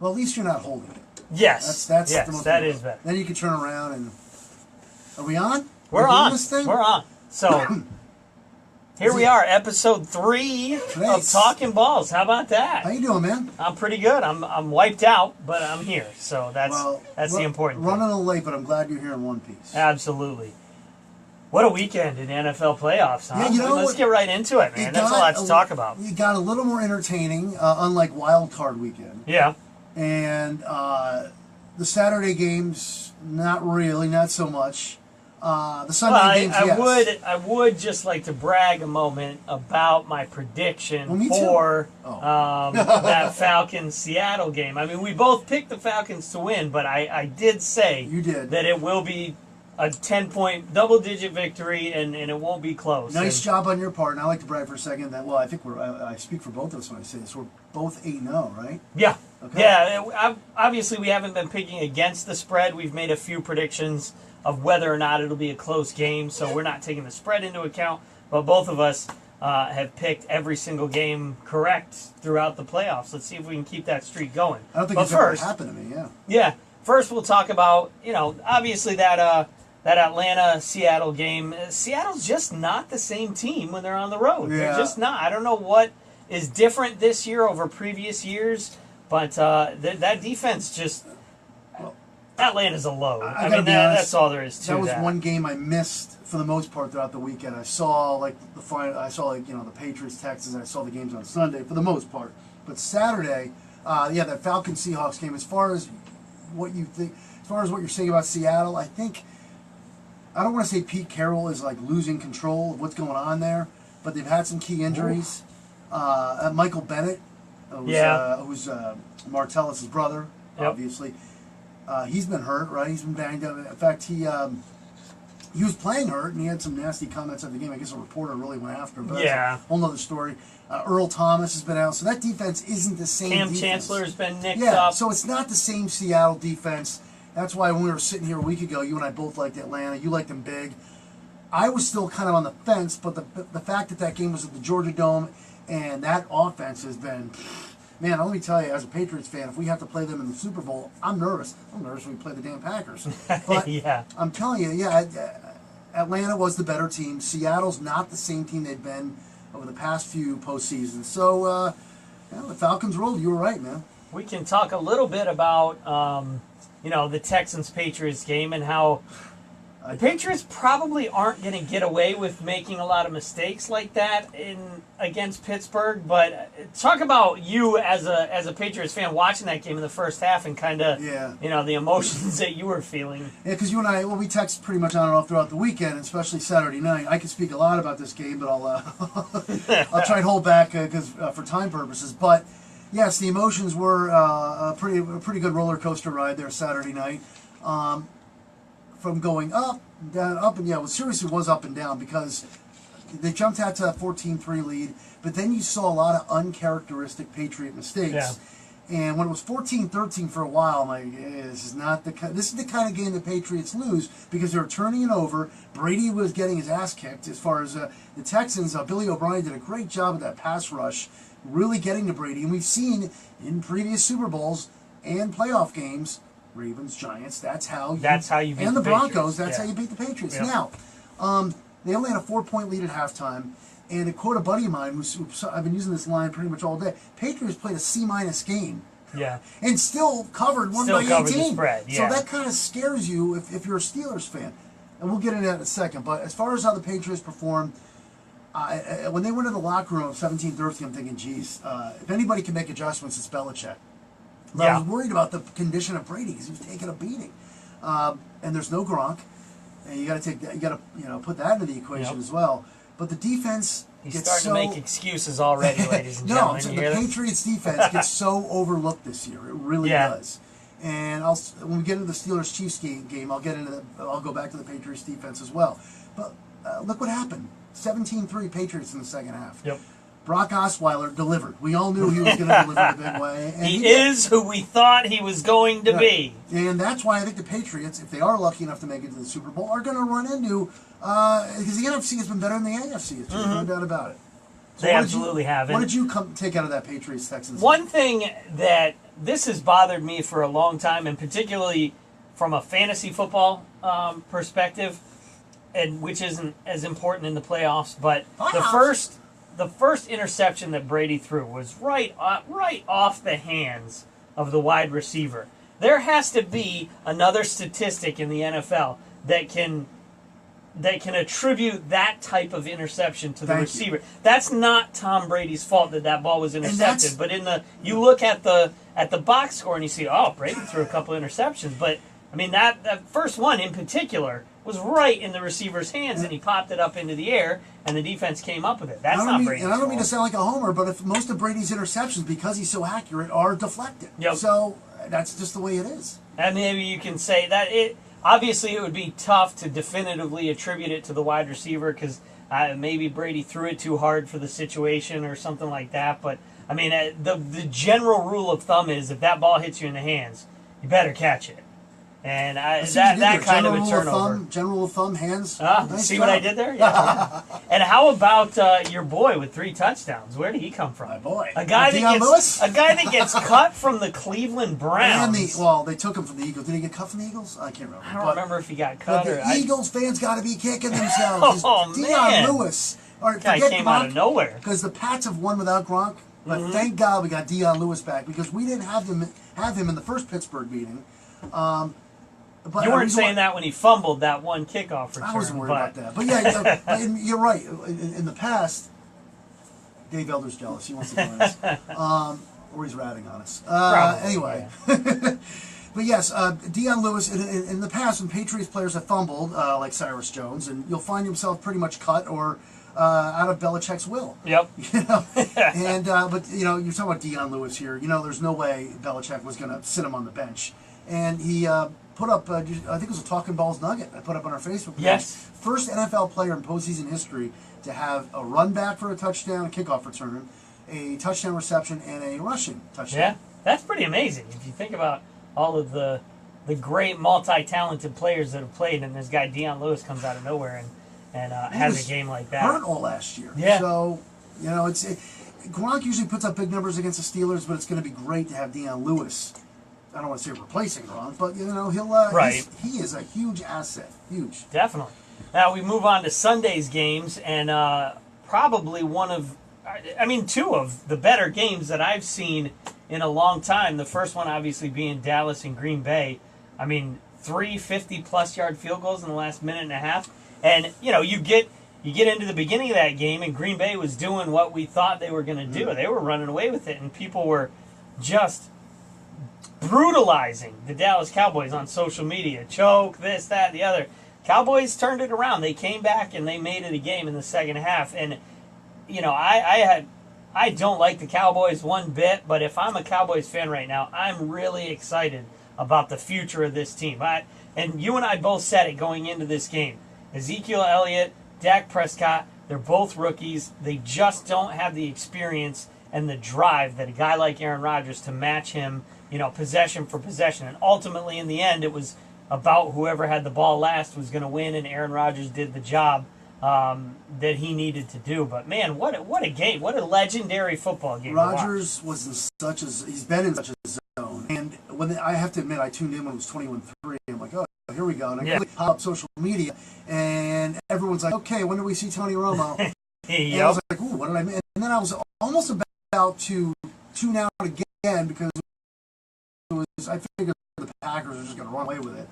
Well, at least you're not holding it. Yes. That's yes, the most that important. is better. Then you can turn around and... Are we on? We're doing on. This thing? We're on. So, here we are, episode 3 of Talkin Balls. How about that? How you doing, man? I'm pretty good. I'm wiped out, but I'm here. So that's the important thing. Running a little late, but I'm glad you're here in one piece. Absolutely. What a weekend in the NFL playoffs, huh? Yeah, you know Let's get right into it, man. There's a lot to talk about. It got a little more entertaining, unlike Wild Card Weekend. Yeah. And the Saturday games, not really, not so much. The Sunday games, yes. I would just like to brag a moment about my prediction for that Falcons-Seattle game. I mean, we both picked the Falcons to win, but I did say that it will be a 10-point double-digit victory, and it won't be close. Nice job on your part, and I like to brag for a second that, I think I speak for both of us when I say this, we're both 8-0, right? Yeah. Okay. Yeah, obviously we haven't been picking against the spread. We've made a few predictions of whether or not it'll be a close game, so we're not taking the spread into account, but both of us have picked every single game correct throughout the playoffs. Let's see if we can keep that streak going. I don't think it's ever happened to me, yeah. Yeah. First we'll talk about, obviously that Atlanta-Seattle game. Seattle's just not the same team when they're on the road. Yeah. They're just not. I don't know what is different this year over previous years, but that defense just... Atlanta's a load. I mean, that's all there is to that. That was one game I missed for the most part throughout the weekend. I saw the final. I saw the Patriots, Texans. I saw the games on Sunday for the most part. But Saturday, that Falcons Seahawks game. As far as what you think, as far as what you're saying about Seattle, I think I don't want to say Pete Carroll is losing control of what's going on there, but they've had some key injuries. Michael Bennett, who's Martellus' brother, obviously. He's been hurt, right? He's been banged up. In fact, he was playing hurt, and he had some nasty comments after the game. I guess a reporter really went after him. But that's a whole other story. Earl Thomas has been out, so that defense isn't the same Cam defense. Chancellor has been nicked up. So it's not the same Seattle defense. That's why when we were sitting here a week ago, you and I both liked Atlanta. You liked them big. I was still kind of on the fence, but the fact that game was at the Georgia Dome, and that offense has been... Man, let me tell you, as a Patriots fan, if we have to play them in the Super Bowl, I'm nervous. I'm nervous when we play the damn Packers. But I'm telling you, Atlanta was the better team. Seattle's not the same team they've been over the past few postseasons. So, the Falcons rolled. You were right, man. We can talk a little bit about, the Texans-Patriots game and how the Patriots probably aren't going to get away with making a lot of mistakes like that against Pittsburgh. But talk about you as a Patriots fan watching that game in the first half and kind of the emotions that you were feeling. Yeah, because you and I, we text pretty much on and off throughout the weekend, especially Saturday night. I can speak a lot about this game, but I'll try and hold back because for time purposes. But yes, the emotions were a pretty good roller coaster ride there Saturday night. From going up, down, up, and it seriously was up and down because they jumped out to a 14-3 lead, but then you saw a lot of uncharacteristic Patriot mistakes. Yeah. And when it was 14-13 for a while, I'm like, this is the kind of game the Patriots lose because they were turning it over. Brady was getting his ass kicked. As far as the Texans, Billy O'Brien did a great job of that pass rush, really getting to Brady. And we've seen in previous Super Bowls and playoff games, Ravens, Giants, that's how you beat and the Broncos, that's how you beat the Patriots. Yeah. Now, they only had a 4-point lead at halftime, and to quote a buddy of mine, I've been using this line pretty much all day, Patriots played a C- game. Yeah. And still covered by 18. The spread, So that kind of scares you if you're a Steelers fan. And we'll get into that in a second. But as far as how the Patriots performed, when they went to the locker room of 17-13, I'm thinking, geez, if anybody can make adjustments, it's Belichick. But I was worried about the condition of Brady because he was taking a beating, and there's no Gronk, and you got to put that into the equation as well. But the defense He's starting to make excuses already, ladies and gentlemen. No, the Patriots defense gets so overlooked this year. It really does. And when we get into the Steelers Chiefs game, I'll go back to the Patriots defense as well. But look what happened: 17-3 Patriots in the second half. Yep. Brock Osweiler delivered. We all knew he was going to deliver the big way. And he is who we thought he was going to be. And that's why I think the Patriots, if they are lucky enough to make it to the Super Bowl, are going to run into, because the NFC has been better than the AFC. There's no doubt about it. So they absolutely have. What did you take out of that Patriots-Texans? One thing that this has bothered me for a long time, and particularly from a fantasy football perspective, and which isn't as important in the playoffs. But the first interception that Brady threw was right off the hands of the wide receiver. There has to be another statistic in the NFL that can attribute that type of interception to the receiver. That's not Tom Brady's fault that ball was intercepted. But you look at the box score and you see, oh, Brady threw a couple interceptions. But I mean that first one in particular was right in the receiver's hands, and he popped it up into the air, and the defense came up with it. That's not Brady's fault. And I don't mean to sound like a homer, but if most of Brady's interceptions, because he's so accurate, are deflected. Yep. So that's just the way it is. And maybe you can say that obviously it would be tough to definitively attribute it to the wide receiver because maybe Brady threw it too hard for the situation or something like that. But, I mean, the general rule of thumb is if that ball hits you in the hands, you better catch it. And that kind of a turnover. General rule of thumb, hands. Nice see job. What I did there? Yeah. And how about your boy with 3 touchdowns? Where did he come from? My boy. A guy that gets cut from the Cleveland Browns. They took him from the Eagles. Did he get cut from the Eagles? I can't remember. I don't remember if he got cut. But the Eagles fans got to be kicking themselves. Deion Lewis. Guy came out of nowhere. Because the Pats have won without Gronk. But thank God we got Deion Lewis back because we didn't have him in the first Pittsburgh meeting. But you weren't saying that when he fumbled that one kickoff return. I wasn't worried about that. But yeah, you're right. In the past, Dave Elder's jealous. He wants to join us. Or he's ratting on us. Anyway. Yeah. But yes, Deion Lewis, in the past, when Patriots players have fumbled, like Cyrus Jones, and you'll find himself pretty much cut or out of Belichick's will. Yep. And but you're talking about Deion Lewis here. There's no way Belichick was going to sit him on the bench, and he put up. I think it was a Talkin Balls nugget. I put up on our Facebook page. Yes. First NFL player in postseason history to have a run back for a touchdown, a kickoff return, a touchdown reception, and a rushing touchdown. Yeah, that's pretty amazing if you think about all of the great multi-talented players that have played, and this guy Deion Lewis comes out of nowhere and has a game like that. Hurt all last year. Yeah. So Gronk usually puts up big numbers against the Steelers, but it's going to be great to have Deion Lewis. I don't want to say replacing Gronk, but he'll right. He is a huge asset. Huge. Definitely. Now we move on to Sunday's games, and probably two of the better games that I've seen in a long time. The first one obviously being Dallas and Green Bay. I mean, 3 50-plus yard field goals in the last minute and a half. And, you get into the beginning of that game, and Green Bay was doing what we thought they were going to do. They were running away with it, and people were just brutalizing the Dallas Cowboys on social media. Choke, this, that, the other. Cowboys turned it around. They came back, and they made it a game in the second half. And, I don't like the Cowboys one bit, but if I'm a Cowboys fan right now, I'm really excited about the future of this team. And you and I both said it going into this game. Ezekiel Elliott, Dak Prescott, they're both rookies. They just don't have the experience and the drive that a guy like Aaron Rodgers to match him, possession for possession. And ultimately, in the end, it was about whoever had the ball last was going to win, and Aaron Rodgers did the job that he needed to do. But man, what a game! What a legendary football game! Rodgers he's been in such a zone, and I have to admit, I tuned in when it was 21-3. I'm like, oh, here we go, and I quickly pop up social media, and everyone's like, okay, when do we see Tony Romo? And I was like, ooh, what did I miss? And then I was almost about to tune out again because I figured the Packers were just going to run away with it.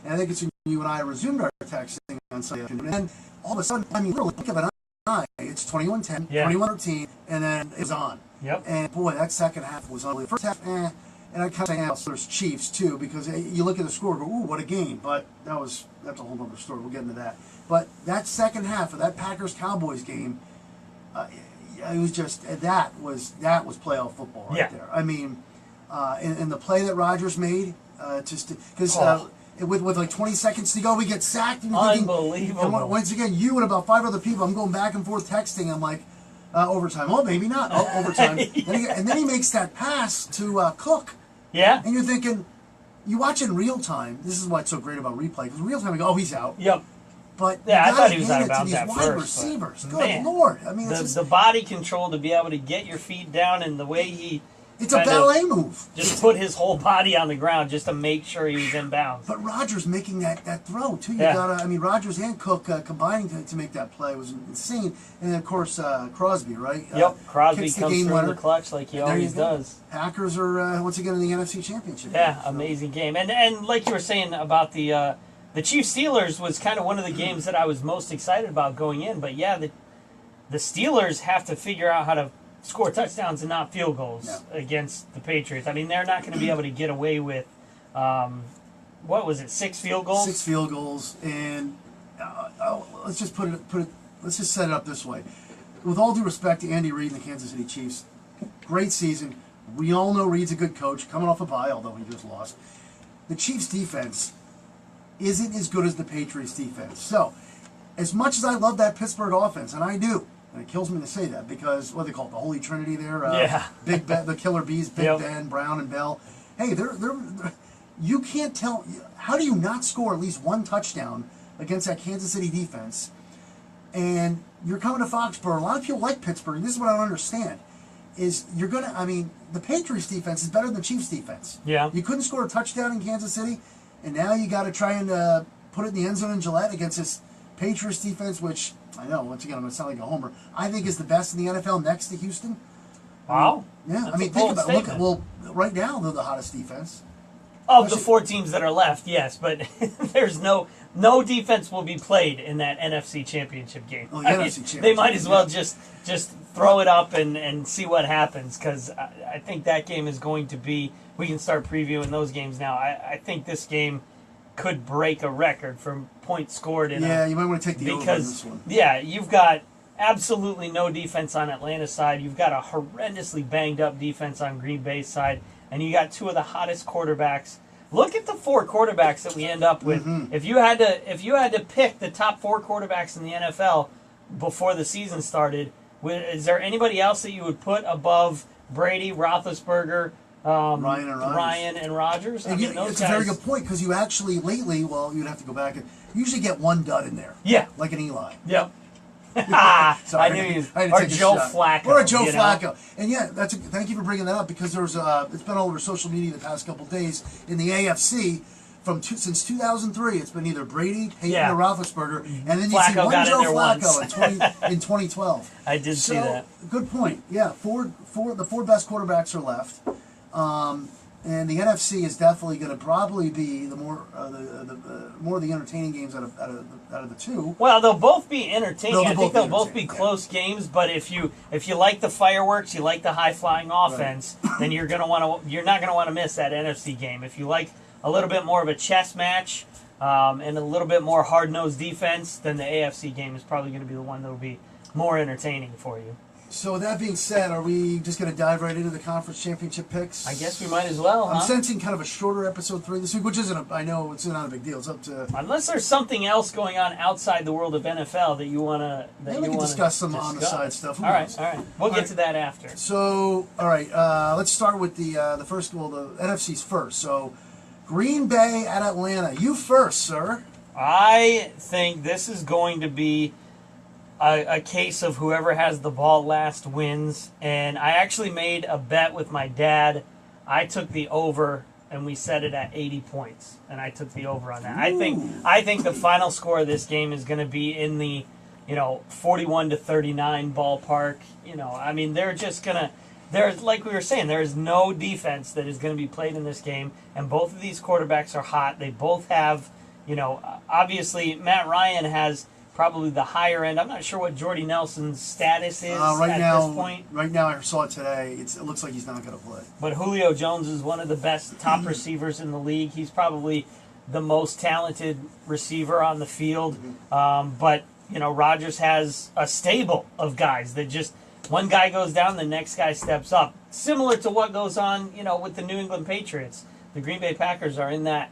And I think it's when you and I resumed our texting on Sunday afternoon. And then all of a sudden, literally, look of an eye, it's 21-10, 21-13, and then it was on. Yep. And boy, that second half was ugly. First half, and I kind of say there's Chiefs too, because you look at the score and go, ooh, what a game. But that's a whole other story. We'll get into that. But that second half of that Packers-Cowboys game, it was just that was playoff football right there. I mean, and the play that Rodgers made, with like 20 seconds to go, we get sacked. And unbelievable. And once again, you and about 5 other people, I'm going back and forth texting. I'm like, overtime. Oh, maybe not. Oh, overtime. And then he makes that pass to Cook. Yeah. And you're thinking, you watch in real time. This is what's so great about replay. Because in real time, you go, oh, he's out. Yep. But I thought he was out of bounds at wide first. Receivers. Good Lord. I mean, the body control to be able to get your feet down, and the way he It's a ballet move. Just put his whole body on the ground just to make sure he was in bounds. But Rodgers making that throw too. You gotta. I mean, Rodgers and Cook combining to make that play was insane. And of course, Crosby, right? Yep, Crosby kicks comes through in the clutch like he always does. Packers are once again in the NFC Championship. Yeah, amazing game. And like you were saying about the Chiefs Steelers was kind of one of the games that I was most excited about going in. But yeah, the Steelers have to figure out how to score touchdowns and not field goals against the Patriots. I mean, they're not going to be able to get away with, what was it, 6 field goals? 6 field goals, and let's just let's just set it up this way. With all due respect to Andy Reid and the Kansas City Chiefs, great season. We all know Reid's a good coach, coming off a bye, although he just lost. The Chiefs' defense isn't as good as the Patriots' defense. So, as much as I love that Pittsburgh offense, and I do, and it kills me to say that because what do they call it, the Holy Trinity there? Big Ben, the Killer Bees, Big Ben, Brown, and Bell. Hey, they're you can't tell. How do you not score at least 1 touchdown against that Kansas City defense? And you're coming to Foxborough. A lot of people like Pittsburgh. This is what I don't understand. Is you're gonna. I mean, the Patriots defense is better than the Chiefs defense. Yeah. You couldn't score a touchdown in Kansas City, and now you got to try and put it in the end zone in Gillette against this Patriots defense, which I know, once again, I'm going to sound like a homer, I think is the best in the NFL next to Houston. Wow. Yeah, I mean, think about it. Look, right now, they're the hottest defense. Of the 4 teams that are left, yes, but there's no defense will be played in that NFC Championship game. Oh, the NFC Championship. They might as well just throw it up and see what happens, because I think that game is going to be, we can start previewing those games now. I think this game could break a record for points scored in you might want to take the over on this one. Yeah, you've got absolutely no defense on Atlanta's side. You've got a horrendously banged up defense on Green Bay's side, and you got 2 of the hottest quarterbacks. Look at the 4 quarterbacks that we end up with. Mm-hmm. If you had to pick the top 4 quarterbacks in the NFL before the season started, is there anybody else that you would put above Brady, Roethlisberger, Ryan and Rodgers? And it's a very good point, because you actually lately, you'd have to go back and usually get 1 dud in there. Yeah. Like an Eli. Yep. Sorry, I knew you. Or Joe Flacco. Or a Joe Flacco. And yeah, thank you for bringing that up, because there's it's been all over social media the past couple of days in the AFC. Since 2003, it's been either Brady, Peyton, or Roethlisberger, and then you see one Joe Flacco in 2012. I did see that. Good point. Yeah, the 4 best quarterbacks are left, and the NFC is definitely going to probably be the more of the entertaining games out of the 2. Well, they'll both be entertaining. I think they'll both be close games. But if you like the fireworks, you like the high flying offense, then you're not going to want to miss that NFC game. If you like a little bit more of a chess match and a little bit more hard-nosed defense, then the AFC game is probably going to be the one that will be more entertaining for you. So with that being said, are we just going to dive right into the conference championship picks? I guess we might as well, I'm sensing kind of a shorter episode 3 this week, which isn't, I know it's not a big deal. It's up to... Unless there's something else going on outside the world of NFL that you want to... we can discuss some on-the-side stuff. All right. We'll get to that after. So, all right, let's start with the first, the NFC's first. So, Green Bay at Atlanta. You first, sir. I think this is going to be a case of whoever has the ball last wins. And I actually made a bet with my dad. I took the over, and we set it at 80 points. And I took the over on that. I think the final score of this game is going to be in the 41-39 ballpark. I mean, they're just going to... There's, like we were saying, there is no defense that is going to be played in this game, and both of these quarterbacks are hot. They both have, obviously Matt Ryan has probably the higher end. I'm not sure what Jordy Nelson's status is this point. Right now, I saw it today. It looks like he's not going to play. But Julio Jones is one of the best top receivers in the league. He's probably the most talented receiver on the field. But Rodgers has a stable of guys that just... One guy goes down, the next guy steps up. Similar to what goes on, with the New England Patriots. The Green Bay Packers are in that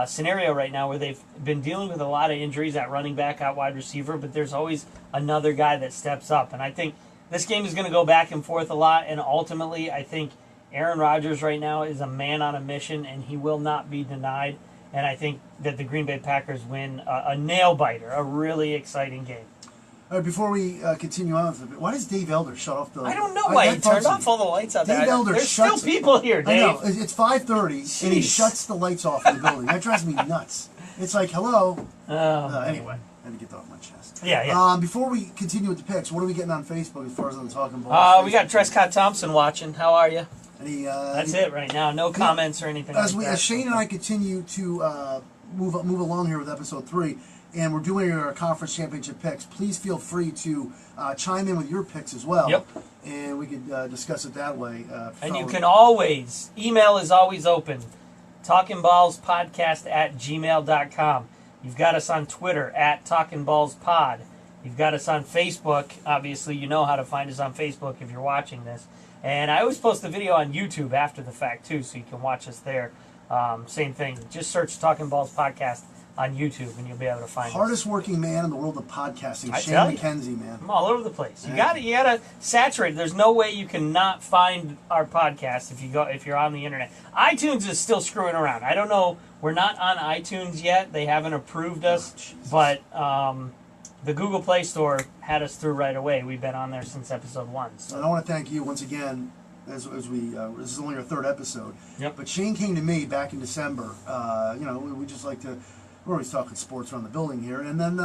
scenario right now where they've been dealing with a lot of injuries at running back, at wide receiver, but there's always another guy that steps up. And I think this game is going to go back and forth a lot, and ultimately I think Aaron Rodgers right now is a man on a mission, and he will not be denied. And I think that the Green Bay Packers win a nail-biter, a really exciting game. All right, before we continue on, why does Dave Elder shut off the? I don't know why he turned off all the lights out there. Dave Elder There's still people here, Dave. I know it's 5:30 and he shuts the lights off in the building. That drives me nuts. It's like, hello. Anyway, I had to get that off my chest. Yeah. Before we continue with the picks, what are we getting on Facebook as far as on the Talkin Balls? We got Trescott Thompson watching. How are you? That's it right now. No comments or anything. As Shane and I continue to move along here with episode 3. And we're doing our conference championship picks. Please feel free to chime in with your picks as well. Yep. And we could discuss it that way. And you can always, email is always open. talkinballspodcast@gmail.com. You've got us on Twitter @talkinballspod. You've got us on Facebook. Obviously, you know how to find us on Facebook if you're watching this. And I always post a video on YouTube after the fact, too, so you can watch us there. Same thing. Just search Talkin Balls Podcast on YouTube, and you'll be able to find hardest working man in the world of podcasting, Shane McKenzie, man. I'm all over the place. You gotta saturate. There's no way you can not find our podcast if you're on the internet. iTunes is still screwing around. I don't know. We're not on iTunes yet. They haven't approved us, but the Google Play Store had us through right away. We've been on there since episode 1. So. And I want to thank you once again. As we this is only our 3rd episode. Yep. But Shane came to me back in December. We just like to. We're always talking sports around the building here, and then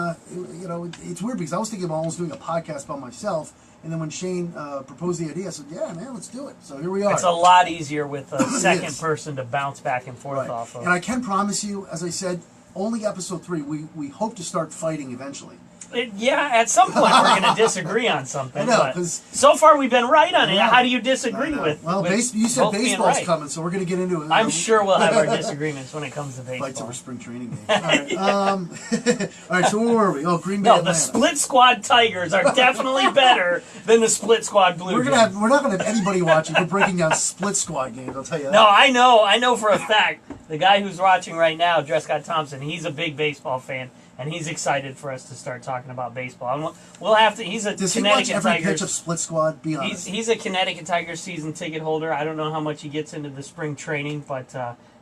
it's weird because I was thinking about almost doing a podcast by myself, and then when Shane proposed the idea, I said, "Yeah, man, let's do it." So here we are. It's a lot easier with a second person to bounce back and forth off of. And I can promise you, as I said, only episode 3. We hope to start fighting eventually. At some point we're going to disagree on something. I know, but so far we've been right on it. How do you disagree with? Well, you said baseball's coming, so we're going to get into it. I'm sure we'll have our disagreements when it comes to baseball. Fights over spring training games. All right. All right. So where were we? Oh, Green Bay. No, Atlanta. The split squad Tigers are definitely better than the split squad Blue Jays. We're not going to have anybody watching. We're breaking down split squad games. I'll tell you that. No, I know for a fact. The guy who's watching right now, Trescott Thompson, he's a big baseball fan. And he's excited for us to start talking about baseball. And we'll have to. He's a Does Connecticut he watch every Tigers. pitch of Split Squad? Be honest. He's a Connecticut Tigers season ticket holder. I don't know how much he gets into the spring training, but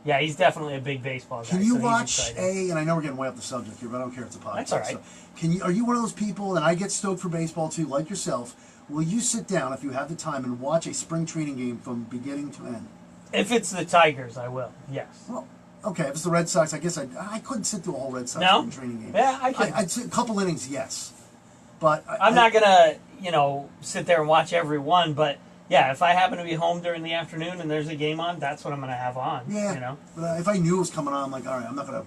he's definitely a big baseball guy. Can you watch and I know we're getting way off the subject here, but I don't care if it's a podcast. That's all right. So are you one of those people, and I get stoked for baseball too, like yourself, will you sit down, if you have the time, and watch a spring training game from beginning to end? If it's the Tigers, I will, yes. Well, okay, if it's the Red Sox, I guess I couldn't sit through a whole Red Sox spring training game. Yeah, I could. I'd sit a couple innings, yes. But I'm not going to, sit there and watch every one, but yeah, if I happen to be home during the afternoon and there's a game on, that's what I'm going to have on. Yeah. But if I knew it was coming on, I'm like, all right, I'm not going to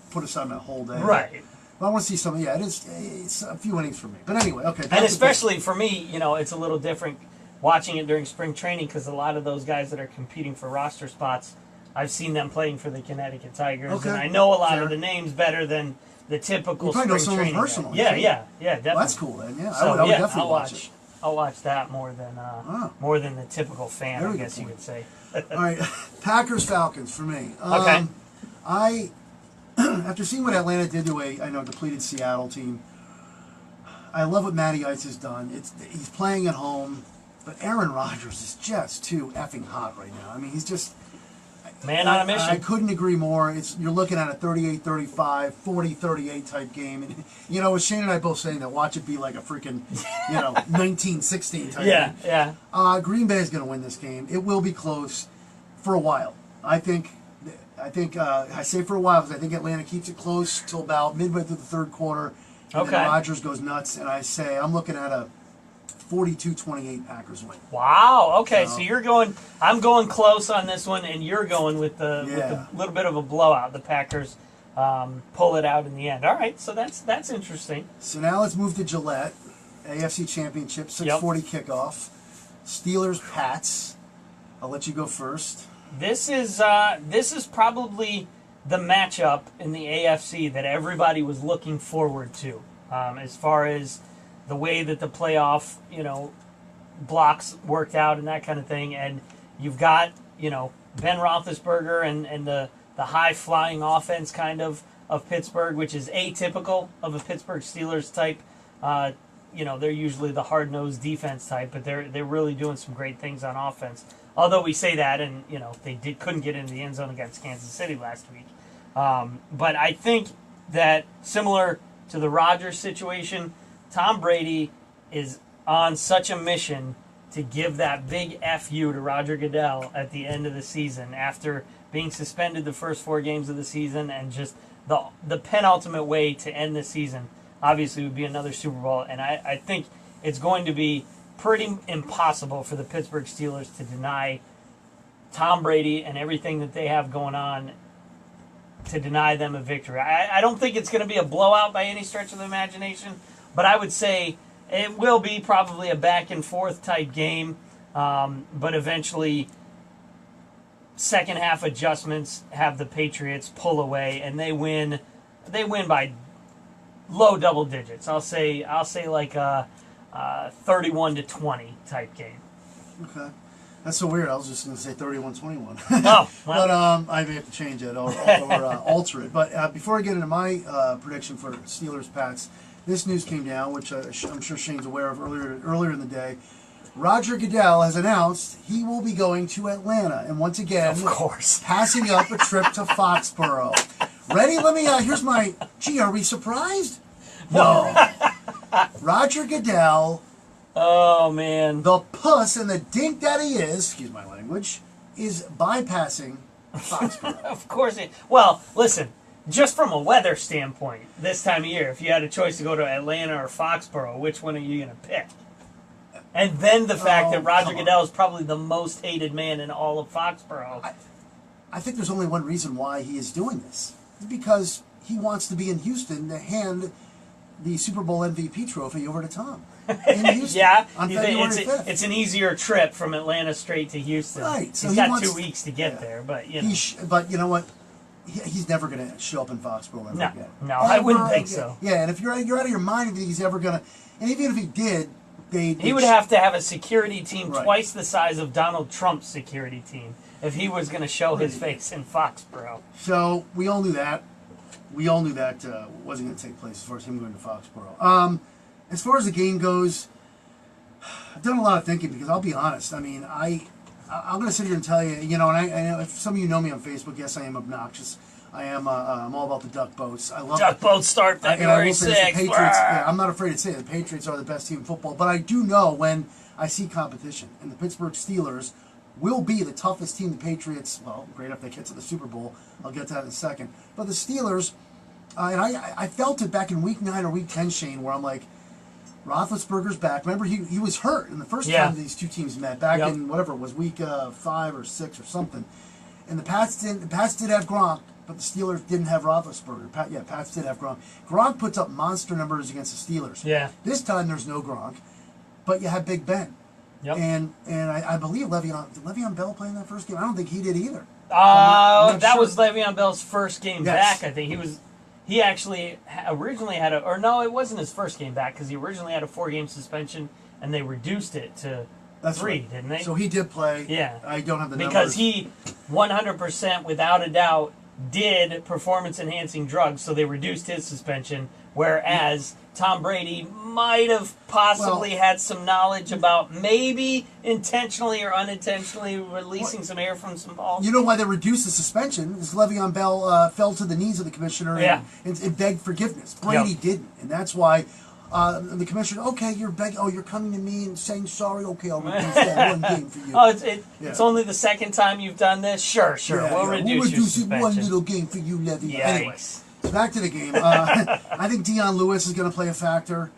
put aside my whole day. Right. But I want to see something. Yeah, it's a few innings for me. But anyway, okay. And especially for me, it's a little different watching it during spring training because a lot of those guys that are competing for roster spots, I've seen them playing for the Connecticut Tigers, and I know a lot of the names better than the typical spring training. Personally, yeah, definitely. Well, that's cool then. Yeah, so, I would definitely watch it. I'll watch that more than the typical fan, I guess you could say. All right, Packers Falcons for me. Okay. After seeing what Atlanta did to a depleted Seattle team, I love what Matty Ice has done. He's playing at home, but Aaron Rodgers is just too effing hot right now. I mean, he's just. Man on a mission. I couldn't agree more. You're looking at a 38-35, 40-38 type game. And, with Shane and I both saying that, watch it be like a freaking, 19-16 type game. Yeah. Green Bay is going to win this game. It will be close for a while. I think I say for a while because I think Atlanta keeps it close till about midway through the third quarter. And then Rodgers goes nuts, and I say I'm looking at a 42-28 Packers win. Wow. Okay, so you're going. I'm going close on this one, and you're going with the little bit of a blowout. The Packers pull it out in the end. All right, so that's interesting. So now let's move to Gillette, AFC Championship, 6:40 kickoff. Steelers Pats. I'll let you go first. This is probably the matchup in the AFC that everybody was looking forward to, as far as the way that the playoff, blocks worked out and that kind of thing. And you've got, Ben Roethlisberger and the high-flying offense kind of Pittsburgh, which is atypical of a Pittsburgh Steelers type. They're usually the hard-nosed defense type, but they're really doing some great things on offense. Although we say that, and, they couldn't get into the end zone against Kansas City last week. But I think that similar to the Rodgers situation, Tom Brady is on such a mission to give that big FU to Roger Goodell at the end of the season after being suspended the first 4 games of the season, and just the penultimate way to end the season obviously would be another Super Bowl. And I think it's going to be pretty impossible for the Pittsburgh Steelers to deny Tom Brady and everything that they have going on, to deny them a victory. I don't think it's going to be a blowout by any stretch of the imagination, but I would say it will be probably a back and forth type game, but eventually second half adjustments have the Patriots pull away, and they win by low double digits. I'll say like a 31-20 type game. Okay. That's so weird. I was just going to say 31-21. Oh, well. But I may have to change it or alter it. But before I get into my prediction for Steelers-Pats, this news came down, which I'm sure Shane's aware of earlier in the day. Roger Goodell has announced he will be going to Atlanta, and once again, of course, passing up a trip to Foxborough. Ready? Let me. Here's my. Gee, are we surprised? No. Roger Goodell. Oh man, the puss and the dink that he is, excuse my language, is bypassing Foxborough. Of course it. Well, listen. Just from a weather standpoint, this time of year, if you had a choice to go to Atlanta or Foxborough, which one are you going to pick? And then the fact that Roger Goodell is probably the most hated man in all of Foxborough. I think there's only one reason why he is doing this. It's because he wants to be in Houston to hand the Super Bowl MVP trophy over to Tom. In Houston, yeah, on February 5th. It's an easier trip from Atlanta straight to Houston. Right. So he's got 2 weeks to get there, but you know. But you know what? He's never going to show up in Foxborough ever again. No, I wouldn't think so. Yeah, and if you're out of your mind if he's ever going to, and even if he did, he would have to have a security team right. twice the size of Donald Trump's security team if he was going to show his face in Foxborough. So we all knew that. We all knew that wasn't going to take place as far as him going to Foxborough. As far as the game goes, I've done a lot of thinking because I'll be honest. I mean, I'm going to sit here and tell you, you know, and I know if some of you know me on Facebook, yes, I am obnoxious. I am. I'm all about the duck boats. I love duck boats start February 6th. Yeah, I'm not afraid to say it. The Patriots are the best team in football, but I do know when I see competition, and the Pittsburgh Steelers will be the toughest team. The Patriots, well, great if they get to the Super Bowl. I'll get to that in a second. But the Steelers, and I felt it back in Week 9 or Week 10, Shane, where I'm like, Roethlisberger's back. Remember, he was hurt in the first time these two teams met back in whatever it was, Week 5 or 6 or something. And the Pats did have Gronk, but the Steelers didn't have Roethlisberger. Pats did have Gronk. Gronk puts up monster numbers against the Steelers. Yeah. This time there's no Gronk, but you have Big Ben. Yep. And I believe did Le'Veon Bell play in that first game? I don't think he did either. That was Le'Veon Bell's first game back. I think he actually originally had it wasn't his first game back because he originally had a 4-game suspension and they reduced it to 3, didn't they? So he did play. Yeah. I don't have the numbers. Because he 100% without a doubt did performance-enhancing drugs, so they reduced his suspension, whereas Tom Brady might have possibly had some knowledge about maybe intentionally or unintentionally releasing some air from some balls. You know why they reduced the suspension? Is Le'Veon Bell fell to the knees of the commissioner and begged forgiveness. Brady didn't, and that's why the commissioner, okay, you're coming to me and saying sorry, okay, I'll reduce that 1 game for you. It's only the second time you've done this? Sure, we'll reduce your suspension. 1 little game for you, Le'Veon. Yikes. Anyway, so back to the game. I think Deion Lewis is going to play a factor.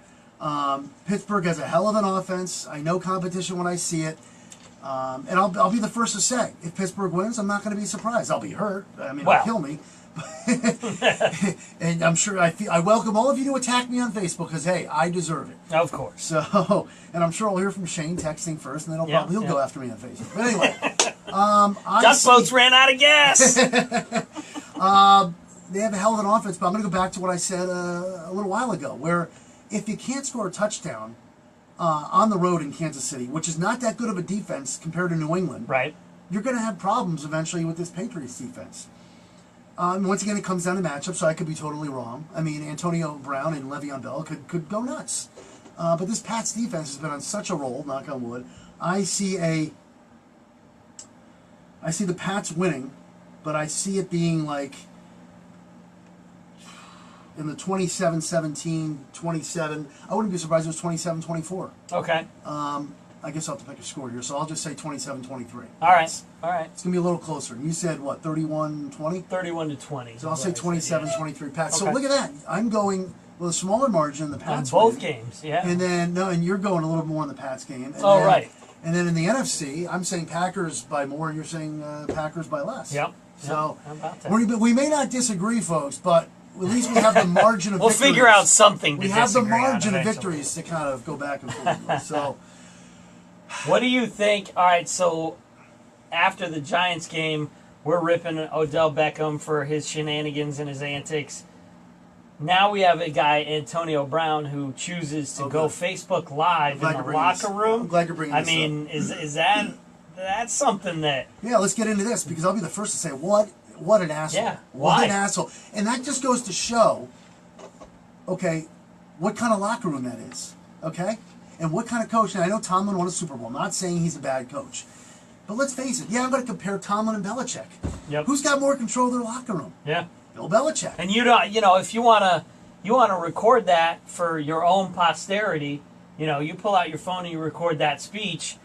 Pittsburgh has a hell of an offense. I know competition when I see it. And I'll be the first to say, if Pittsburgh wins, I'm not going to be surprised. I'll be hurt. I mean, it'll kill me. And I'm sure I welcome all of you to attack me on Facebook because, hey, I deserve it. Of course. So, and I'm sure I'll hear from Shane texting first, and then he'll go after me on Facebook. But anyway, duck boats ran out of gas. They have a hell of an offense, but I'm going to go back to what I said a little while ago, where if you can't score a touchdown on the road in Kansas City, which is not that good of a defense compared to New England, right, you're going to have problems eventually with this Patriots defense. Once again, it comes down to matchup, so I could be totally wrong. I mean, Antonio Brown and Le'Veon Bell could go nuts. But this Pats defense has been on such a roll, knock on wood. I see the Pats winning, but I see it being like in the 27-17, 27. I wouldn't be surprised if it was 27-24. Okay. I guess I'll have to pick a score here, so I'll just say 27-23. All right. All right. It's going to be a little closer. You said, what, 31-20? 31-20. So I'll say 27-23, Pat. So Okay. look at that. I'm going with a smaller margin. The Pats On both win. games, yeah. And then, and you're going a little more in the Pats game. And Oh, then, right. And then in the NFC, I'm saying Packers by more, you're saying Packers by less. Yep. So How about that? we may not disagree, folks, but at least we have the margin of We'll victories. figure out something to We have the disagree on margin of eventually. victories to kind of go back and forth. So What do you think? All right, so after the Giants game, we're ripping Odell Beckham for his shenanigans and his antics. Now we have a guy, Antonio Brown, who chooses to go Facebook Live in the locker room. I'm glad you're bringing this up. Is that's something that... Yeah, let's get into this because I'll be the first to say, what an asshole. Yeah, what why? an asshole. And that just goes to show, okay, what kind of locker room that is, okay? And what kind of coach. And I know Tomlin won a Super Bowl. I'm not saying he's a bad coach. But let's face it, I'm going to compare Tomlin and Belichick. Yep. Who's got more control of their locker room? Yeah. Bill Belichick. And if you want to record that for your own posterity, you pull out your phone and you record that speech.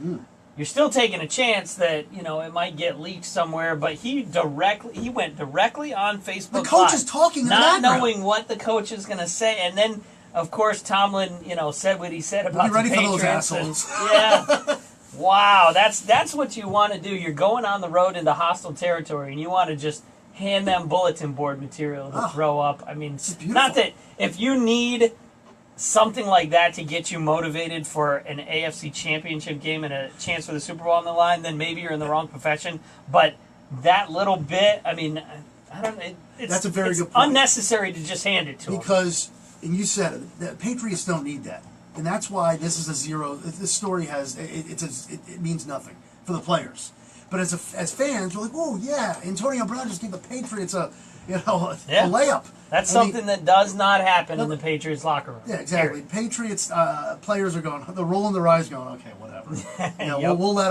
You're still taking a chance that it might get leaked somewhere. But he went directly on Facebook. The coach Live, is talking in the not background. knowing what the coach is going to say, and then of course Tomlin said what he said about Be ready the for those Patriots. assholes. Yeah. Wow, that's what you want to do. You're going on the road into hostile territory, and you want to just hand them bulletin board material to throw up. I mean, not that if you need something like that to get you motivated for an AFC Championship game and a chance for the Super Bowl on the line, then maybe you're in the wrong profession. But that little bit, I mean, I don't know. That's a very good point. Unnecessary to just hand it to them. Because, and you said it, the Patriots don't need that. And that's why this is a zero. This story has, it means nothing for the players. But as fans, we're like, oh, yeah, Antonio Brown just gave the Patriots a layup. That's something that does not happen in the Patriots locker room. Yeah, exactly. Period. Patriots players are going, they're rolling their eyes going, okay, whatever. Yep. We'll let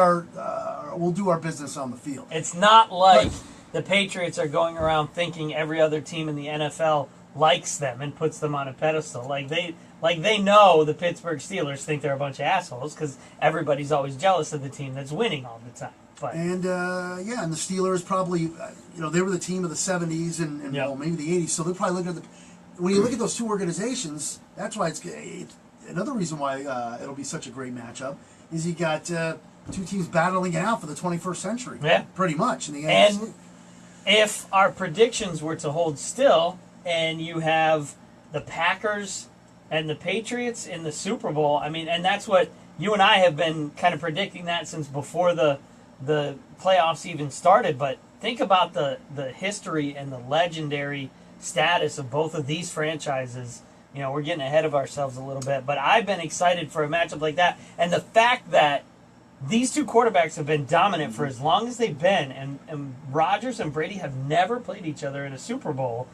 we'll do our business on the field. It's not like the Patriots are going around thinking every other team in the NFL likes them and puts them on a pedestal. Like they know the Pittsburgh Steelers think they're a bunch of assholes because everybody's always jealous of the team that's winning all the time. But, and and the Steelers probably, they were the team of the 70s and maybe the 80s, so they're probably looking at when you look at those two organizations, that's why it's another reason why it'll be such a great matchup is you got two teams battling it out for the 21st century. Yeah. Pretty much. And if our predictions were to hold still and you have the Packers and the Patriots in the Super Bowl, I mean, and that's what you and I have been kind of predicting that since before the playoffs even started. But think about the history and the legendary status of both of these franchises. We're getting ahead of ourselves a little bit, but I've been excited for a matchup like that. And the fact that these two quarterbacks have been dominant for as long as they've been, and Rodgers and Brady have never played each other in a Super Bowl.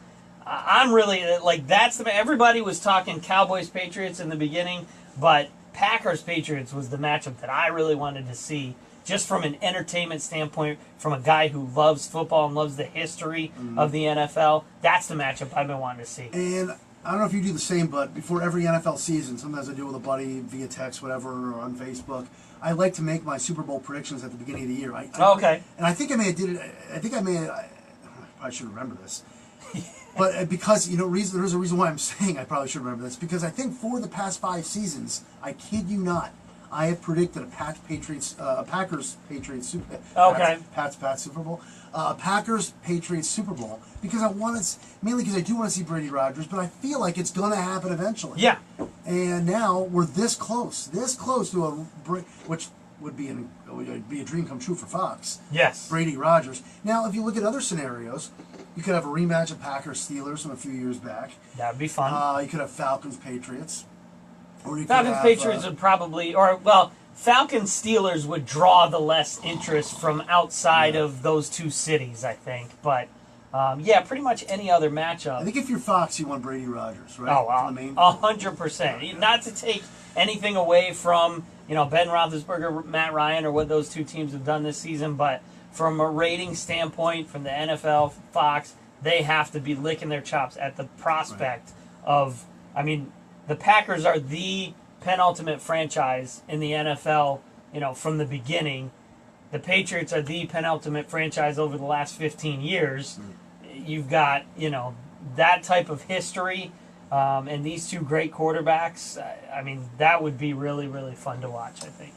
I'm really, everybody was talking Cowboys-Patriots in the beginning, but Packers-Patriots was the matchup that I really wanted to see, just from an entertainment standpoint, from a guy who loves football and loves the history of the NFL. That's the matchup I've been wanting to see. And I don't know if you do the same, but before every NFL season, sometimes I do it with a buddy via text, whatever, or on Facebook. I like to make my Super Bowl predictions at the beginning of the year. Okay. And I think I may have did it. I probably should remember this. But because, there's a reason why I'm saying I probably should remember this. Because I think for the past 5 seasons, I kid you not, I have predicted a Packers-Patriots Super Bowl. Okay. Pats Super Bowl. Packers-Patriots Super Bowl. Because mainly because I do want to see Brady Rodgers, but I feel like it's going to happen eventually. Yeah. And now we're this close to which would be a dream come true for Fox. Yes. Brady Rodgers. Now, if you look at other scenarios, you could have a rematch of Packers-Steelers from a few years back. That'd be fun. You could have Falcons-Patriots. Falcons-Patriots would probably, Falcons-Steelers would draw the less interest from outside of those two cities, I think. But, pretty much any other matchup. I think if you're Fox, you want Brady Rodgers, right? Oh, 100%. Not to take anything away from, Ben Roethlisberger, Matt Ryan, or what those two teams have done this season, but from a rating standpoint, from the NFL, Fox, they have to be licking their chops at the prospect of, I mean, the Packers are the penultimate franchise in the NFL, from the beginning. The Patriots are the penultimate franchise over the last 15 years. You've got, that type of history, and these two great quarterbacks. I mean, that would be really, really fun to watch, I think.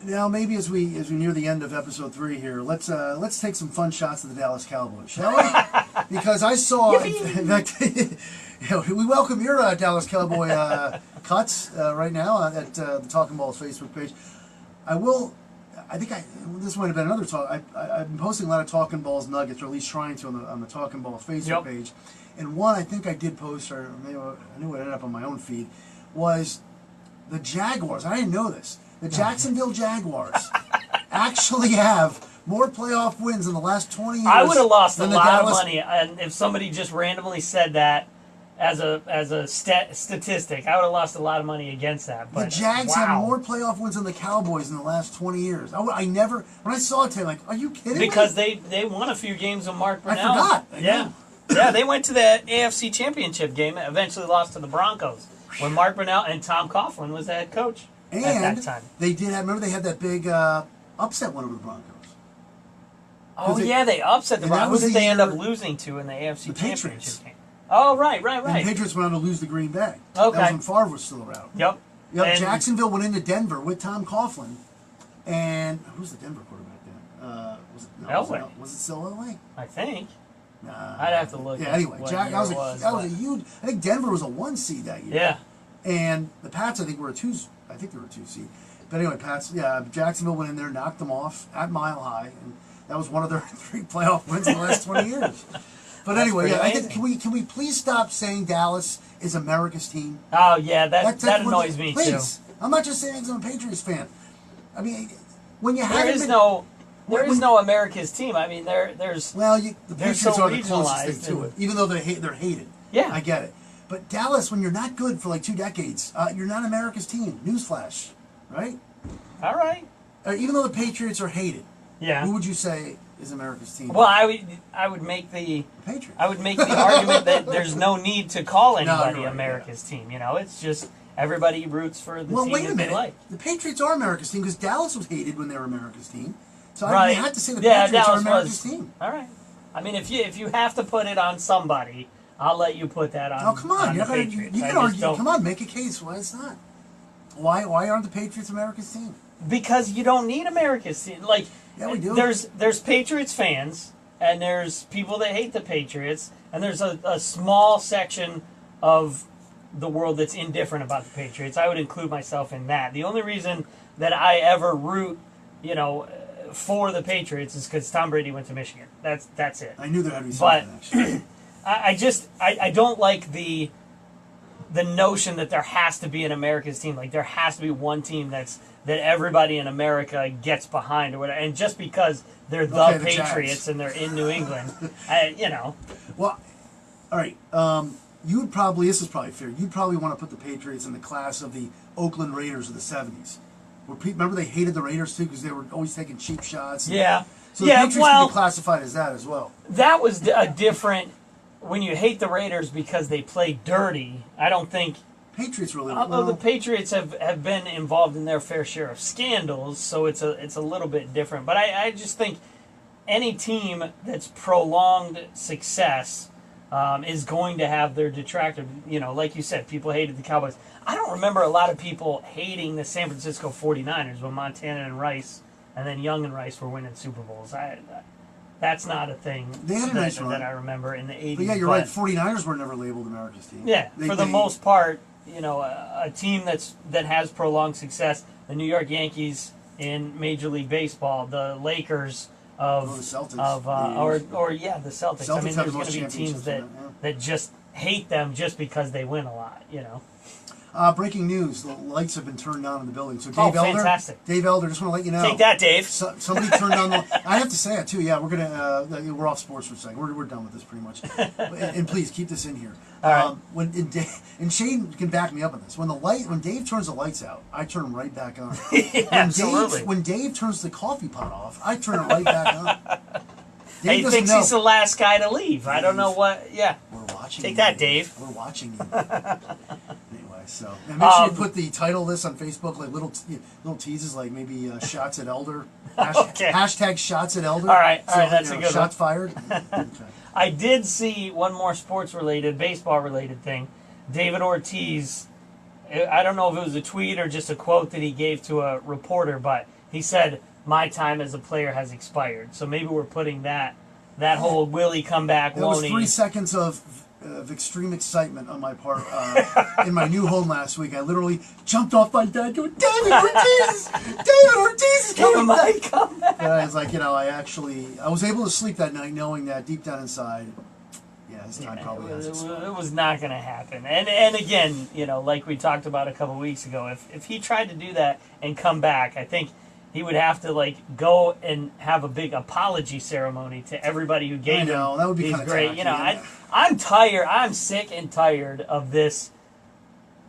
Now, maybe as we near the end of episode 3 here, let's take some fun shots of the Dallas Cowboys, shall we? Because I saw, in fact, we welcome your Dallas Cowboy cuts right now at the Talkin Balls Facebook page. This might have been another talk. I've been posting a lot of Talkin Balls nuggets, or at least trying to on the Talkin Balls Facebook page. And one I think I did post, or maybe I knew it ended up on my own feed, was the Jaguars. I didn't know this. The Jacksonville Jaguars actually have more playoff wins in the last 20 years. I would have lost a lot of money, and if somebody just randomly said that as a statistic, I would have lost a lot of money against that. But the Jags have more playoff wins than the Cowboys in the last 20 years. I never, when I saw it today, like, are you kidding me? Because they won a few games with Mark Brunell. I forgot. Yeah, they went to the AFC Championship game and eventually lost to the Broncos when Mark Brunell and Tom Coughlin was the head coach at that time. They did have, remember they had that big upset one over the Broncos. Oh, they upset the Broncos. Who did they end up losing to in the AFC Championship game? Oh, right. And the Patriots went on to lose to Green Bay. Okay. That was when Favre was still around. Yep. Jacksonville went into Denver with Tom Coughlin. And who's the Denver quarterback then? Elway. Was it still Elway? I think. Nah. I'd have to look. Yeah, anyway, that was a huge. I think Denver was a 1 seed that year. Yeah. And the Pats, I think, were a 2. I think they were a 2 seed. But anyway, Jacksonville went in there, knocked them off at Mile High, and that was one of their 3 playoff wins in the last 20 years. But anyway, I think, can we please stop saying Dallas is America's team? Oh yeah, that annoys me too. I'm not just saying because I'm a Patriots fan. I mean, when you there is no America's team. I mean, the Patriots are the closest thing to it, even though they're hated. Yeah, I get it. But Dallas, when you're not good for like 2 decades, you're not America's team. Newsflash, right? All right. Even though the Patriots are hated, who would you say is America's team? Well, I would make the Patriots. I would make the argument that there's no need to call anybody America's team. It's just everybody roots for the team wait a that minute. they like. The Patriots are America's team because Dallas was hated when they were America's team. So right. I had to say the Patriots are America's team. All right. I mean, if you have to put it on somebody, I'll let you put that on. Oh, come on! On the Patriots. You can argue. Come on, make a case why it's not. Why aren't the Patriots America's team? Because you don't need America's team. Like, yeah, we do. There's Patriots fans, and there's people that hate the Patriots, and there's a small section of the world that's indifferent about the Patriots. I would include myself in that. The only reason that I ever root, for the Patriots is because Tom Brady went to Michigan. That's it. I knew there had to be something, actually. I don't like the notion that there has to be an America's team. Like, there has to be one team that everybody in America gets behind or whatever. And just because they're the Patriots and they're in New England, Well, all right. This is probably fair. You'd probably want to put the Patriots in the class of the Oakland Raiders of the 70s. Remember they hated the Raiders too because they were always taking cheap shots. Yeah. So the Patriots can be classified as that as well. That was a different. When you hate the Raiders because they play dirty, I don't think. Patriots really. Although the Patriots have been involved in their fair share of scandals, so it's a little bit different. But I just think any team that's prolonged success is going to have their detractors. Like you said, people hated the Cowboys. I don't remember a lot of people hating the San Francisco 49ers when Montana and Rice, and then Young and Rice were winning Super Bowls. That's not a thing that I remember in the 80s. But yeah, you're right. 49ers were never labeled America's team. Yeah, for the most part, a team that has prolonged success. The New York Yankees in Major League Baseball, the Lakers of the Celtics, the Celtics. I mean, there's going to be teams that just hate them just because they win a lot. Breaking news: the lights have been turned on in the building. So fantastic. Dave Elder, just want to let you know. Take that, Dave. Somebody turned on the. I have to say it too. Yeah, we're gonna. We're off sports for a second. We're done with this pretty much. And please keep this in here. All right. And Shane can back me up on this. When Dave turns the lights out, I turn them right back on. Absolutely. When Dave turns the coffee pot off, I turn it right back on. Dave He doesn't thinks know. he's the last guy to leave. I don't know what. Yeah. We're watching. Take you, that, Dave. We're watching you. Anyway, so and make sure you put the title of this on Facebook, like little teases, like maybe shots at Elder. Okay. Hashtag shots at Elder. All right, that's a good shots one. fired. Okay. I did see one more sports-related, baseball-related thing. David Ortiz, I don't know if it was a tweet or just a quote that he gave to a reporter, but he said, "My time as a player has expired." So maybe we're putting that whole will he come back, That won't was he? 3 seconds of extreme excitement on my part in my new home last week. I literally jumped off my bed going, David Ortiz! David Ortiz is coming back! Come back. And I was like, I was able to sleep that night knowing that deep down inside, his time probably has expired. It was not going to happen. And again, like we talked about a couple weeks ago, if he tried to do that and come back, I think he would have to go and have a big apology ceremony to everybody who gave him. That would be he's kind of great. tacky, I'm tired. I'm sick and tired of this.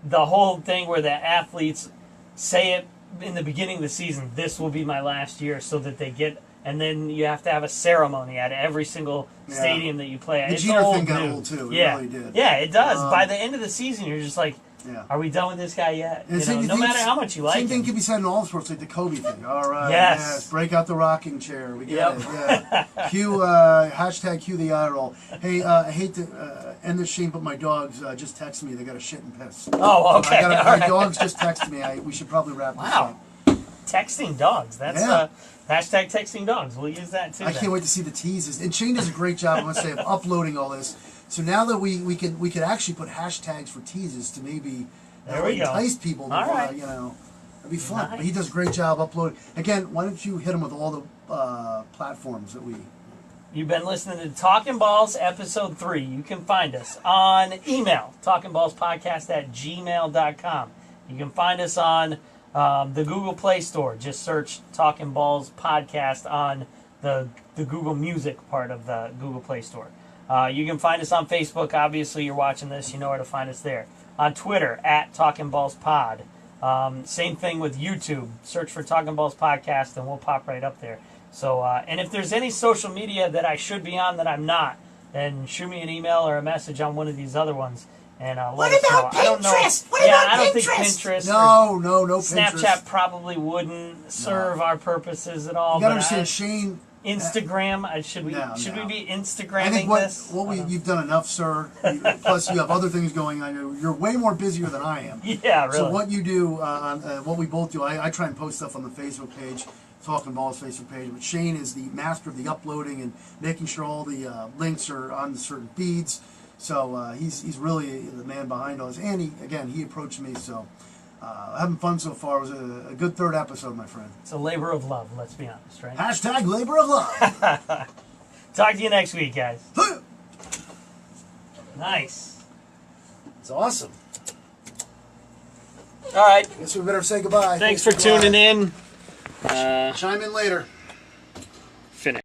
The whole thing where the athletes say it in the beginning of the season. This will be my last year, so that they get. And then you have to have a ceremony at every single stadium that you play at. The It's Jeter old thing got news. old too. It Yeah, really did. yeah, it does. By the end of the season, you're just like, Yeah. are we done with this guy yet? And same No thing- matter how much you like Same thing him. can be said in all sports, like the Kobe thing. All right, Yes. break out the rocking chair. We get Yep. it. Yeah. Hashtag the eye roll. Hey, I hate to end this shame, but my dogs just texted me. They got a shit and piss. Oh, okay. My All right. dogs just texted me. We should probably wrap this Wow. up. Texting dogs. That's Yeah. hashtag texting dogs. We'll use that too. I can't wait to see the teases. And Shane does a great job, I must say, of uploading all this. So now that we could actually put hashtags for teases to maybe There we go. entice people to All right. it'd be fun. Nice. But he does a great job uploading. Again, why don't you hit him with all the platforms that we... You've been listening to Talkin Balls episode 3. You can find us on email, talkinballspodcast@gmail.com. You can find us on the Google Play Store. Just search Talkin Balls Podcast on the Google Music part of the Google Play Store. You can find us on Facebook. Obviously, you're watching this. You know where to find us there. On Twitter, @TalkinBallsPod. Same thing with YouTube. Search for Talkin Balls Podcast, and we'll pop right up there. So, and if there's any social media that I should be on that I'm not, then shoot me an email or a message on one of these other ones, and let us know. I don't know. I don't think Pinterest. No Pinterest. Snapchat probably wouldn't serve our purposes at all. You gotta but understand, Shane... Instagram. Should we No. be I Instagramming think this? you've done enough, sir. Plus, you have other things going on. You're way more busier than I am. Yeah, really. So what you do, what we both do, I try and post stuff on the Facebook page, Talkin Balls Facebook page. But Shane is the master of the uploading and making sure all the links are on certain feeds. So he's really the man behind all this. And he approached me. So having fun so far. It was a good third episode, my friend. It's a labor of love. Let's be honest, right? Hashtag labor of love. Talk to you next week, guys. Nice. It's awesome. All right. Guess we better say goodbye. Thanks for tuning in. Chime in later.